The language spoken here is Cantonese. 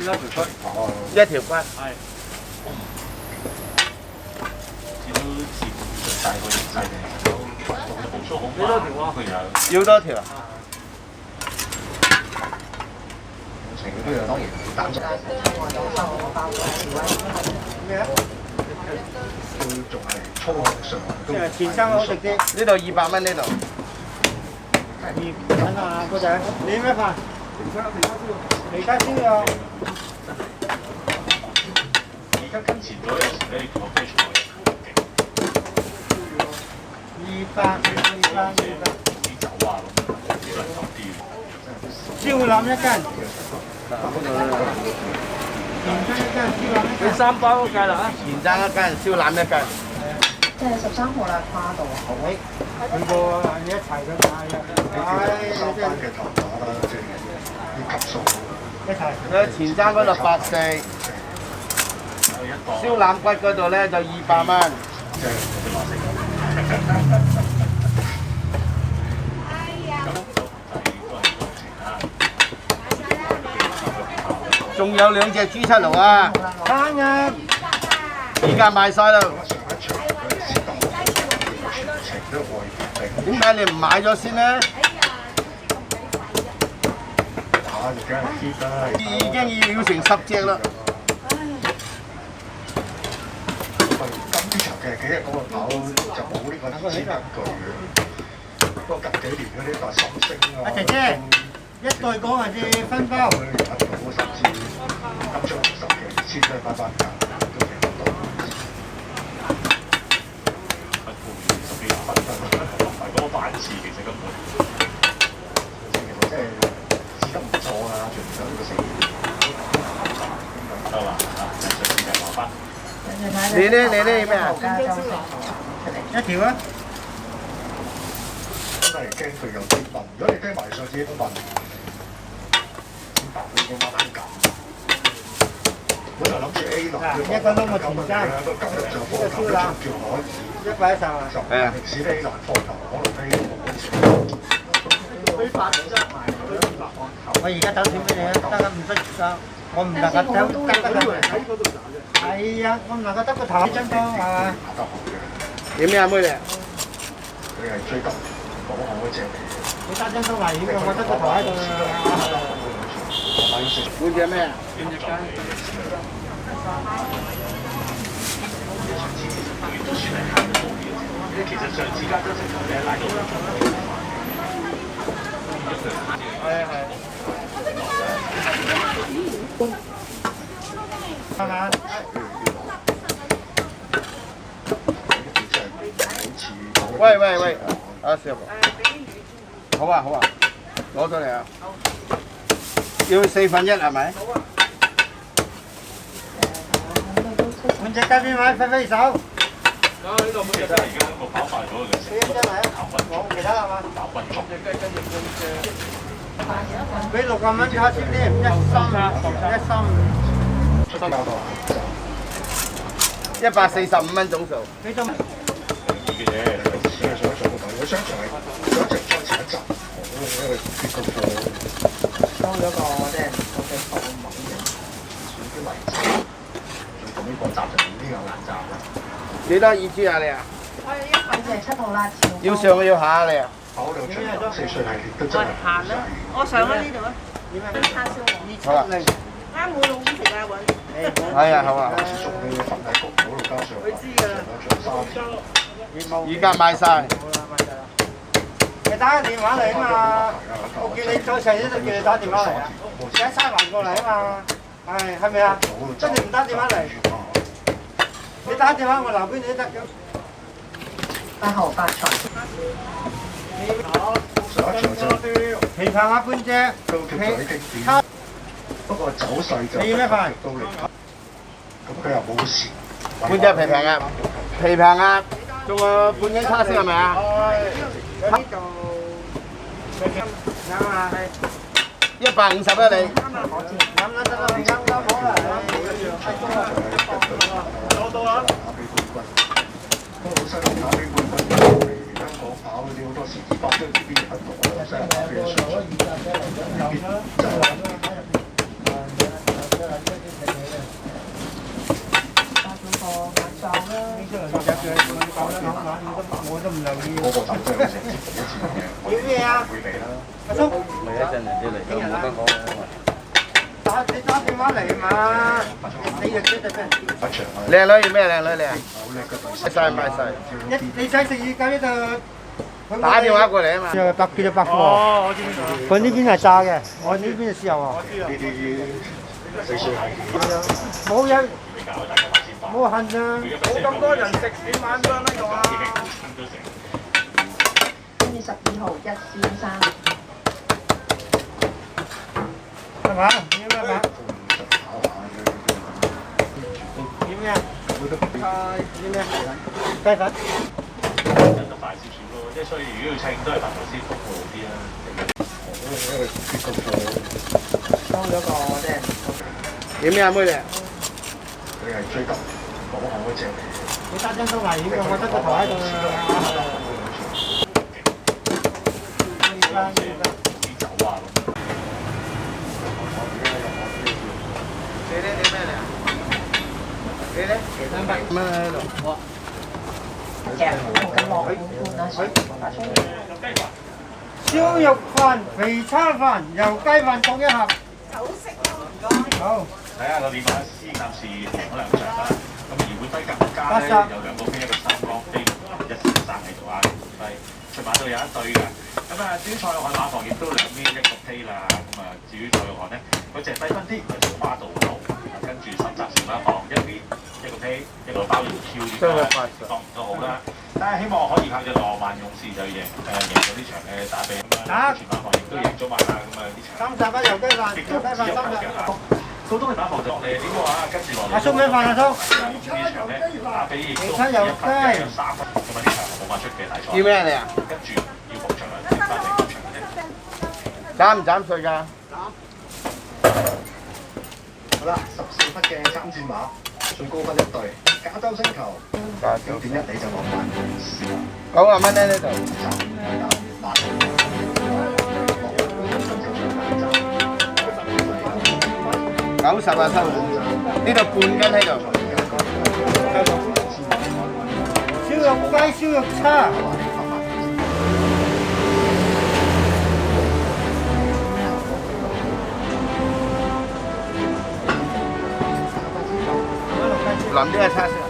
一條骨。係。見到前大個形勢嘅，都補充好快。幾多條啊？佢有。要多條啊？情都有當然擔心。咩啊？佢仲係粗學上都。即係前生好食啲。呢度200蚊呢度。200蚊啊，哥仔，你咩飯？皮卡燒啊！而家跟前咗有時咧，個飛菜200。啲酒啊咁，啲人酒啲。燒腩1斤。你3包都計啦啊！前生1斤，燒腩1斤。即係13號啦，跨度啊！佢個你一齊咁嗌啊！三班嘅頭碼啦，即係啲級數。一齊。佢前生嗰度84，燒腩骨嗰度咧就200蚊。仲有2隻豬七爐啊！啱啊！而家賣晒啦。點解你唔買咗先呢？已經要成10隻啦。今呢場嘅幾日嗰個跑就冇呢個資格據嘅，不過近幾年嗰啲話心聲啊。姐姐，一對講還是分包？佢有到甚至金章50嘅千都係翻價，都未得到。嗰個班次其實根本即係資金唔錯啊，仲有呢個成得啦嚇，上次就話翻。你呢咩啊？一條啊！真係驚佢有啲問，如果你聽埋上次啲問，點答佢個媽咁？本來諗住 A 欄，一個窿嘅前生，今日就放頭叫我110啊！係啊，平時 A 欄放頭，可能 A 冇。我而家走錢俾你啊！得啦，唔得㗎，我唔能夠走得㗎。係啊，我唔能夠得個頭真多係嘛？點咩啊妹嚟？你係最急講好嗰隻嚟嘅。你打張都危險㗎，我得個頭喺度啊！半隻咩啊？半隻雞。都算係行得好啲嘅，其實上次加州食頭咧拉到係係。係嘛？喂，阿師傅。好啊，攞咗嚟啊！要1/4係咪？半隻雞邊位？揮手。呢度其實而家個跑快咗嘅成個跑運動，其他係嘛？跑運動。俾60蚊叉燒添，1心，145蚊總數。幾多？嘅嘢，想做個朋友商場係想一直再前一集，因為結個貨收咗個即係個嘅貨物嘅選啲位置，仲咁呢個集就呢個難集啦。幾多意豬啊你啊？我有一份就係7號辣條。要上要下啊你啊？跑到長4歲系列都真係行啦，我上喺呢度啊。叉燒好啊。啱我老公食啊揾。係啊，好啊。送去粉底局嗰度加上。佢知㗎啦。而家賣晒。你打個電話嚟啊嘛，我叫你早上一就叫你打電話嚟啊，而家西環過嚟啊嘛，係咪啊？真係唔打電話嚟，你打電話我留俾你都得嘅。8號發財。上一場就皮棒鴨半隻，都叫做經典，不過走勢就你要咩飯？都嚟，咁佢又冇事。半隻皮棒鴨，皮棒鴨，仲有半斤叉燒係咪啊？呢度啱啊，150啦你。啱啦得啦，啱啦好啦。攞到啦。不過西蘭打比冠軍嚟香港跑嗰啲好多時200張邊邊不同啊，西蘭打比嘅上場未必就係。撞啦。我都唔留意。嗰個就真係好似唔知幾多錢嘅，我要咩啊？會嚟啦。阿叔，咪一陣人哋嚟都冇得講啊嘛。你打電話嚟嘛？你就知道咩？一場啊，靚女要咩靚女靚？好叻嘅對手。買晒買晒。你想食魚雞呢度？打電話過嚟啊嘛。叫做百貨。哦，我知邊度。佢呢邊係炸嘅，我呢邊係豉油啊。我知啊。呢啲水水係冇人，冇恨啊！冇咁多人食點晚飯呢度啊？跟住12號1先生。係嘛？要咩嘛？要咩啊？要咩？雞粉。人都快少少咯，即係所以如果要稱都係白頭師傅會好啲啦。收咗個即係。點咩啊妹哋？你係追求講好嗰隻嚟嘅。你單張都危險嘅，我得個頭喺度啊！啲酒啊咁。你咧點咩嚟啊？你咧？咩喺度？其實咁落半啊，水發出嚟。燒肉飯、肥叉飯、油雞飯各一盒。好。睇下個電話私暫時停咗兩場啦。咁而會低更加咧有兩個飛，一個三江飛，一先生喺度啊，係出馬都有一對嘅。咁啊，至於賽路漢馬房亦都兩邊一個飛啦。咁啊，至於賽路漢咧，嗰隻低分啲，佢就花道路，跟住深澤前馬房一邊一個飛，一個包住 Q 啲啦，當然都好啦。但係希望可以靠住浪漫勇士就贏咗呢場嘅打比咁啊，前馬房亦都贏咗埋啦。咁啊呢場30個油雞飯，油雞飯30個。蘇東嘅馬房就落嚟點嘅話，跟住落嚟。阿叔咩飯啊叔？呢場咧打比亦都有3分，咁啊呢場冇乜出嘅大賽。叫咩你啊？跟住要復場啦，翻嚟復場啫。斬唔斬碎㗎？好啦，14匹嘅3戰馬，最高分一隊，加州星球9.1你就落埋90蚊咧呢度。 90啊收，呢度半斤喺度。燒肉雞、燒肉叉。淋啲係叉燒。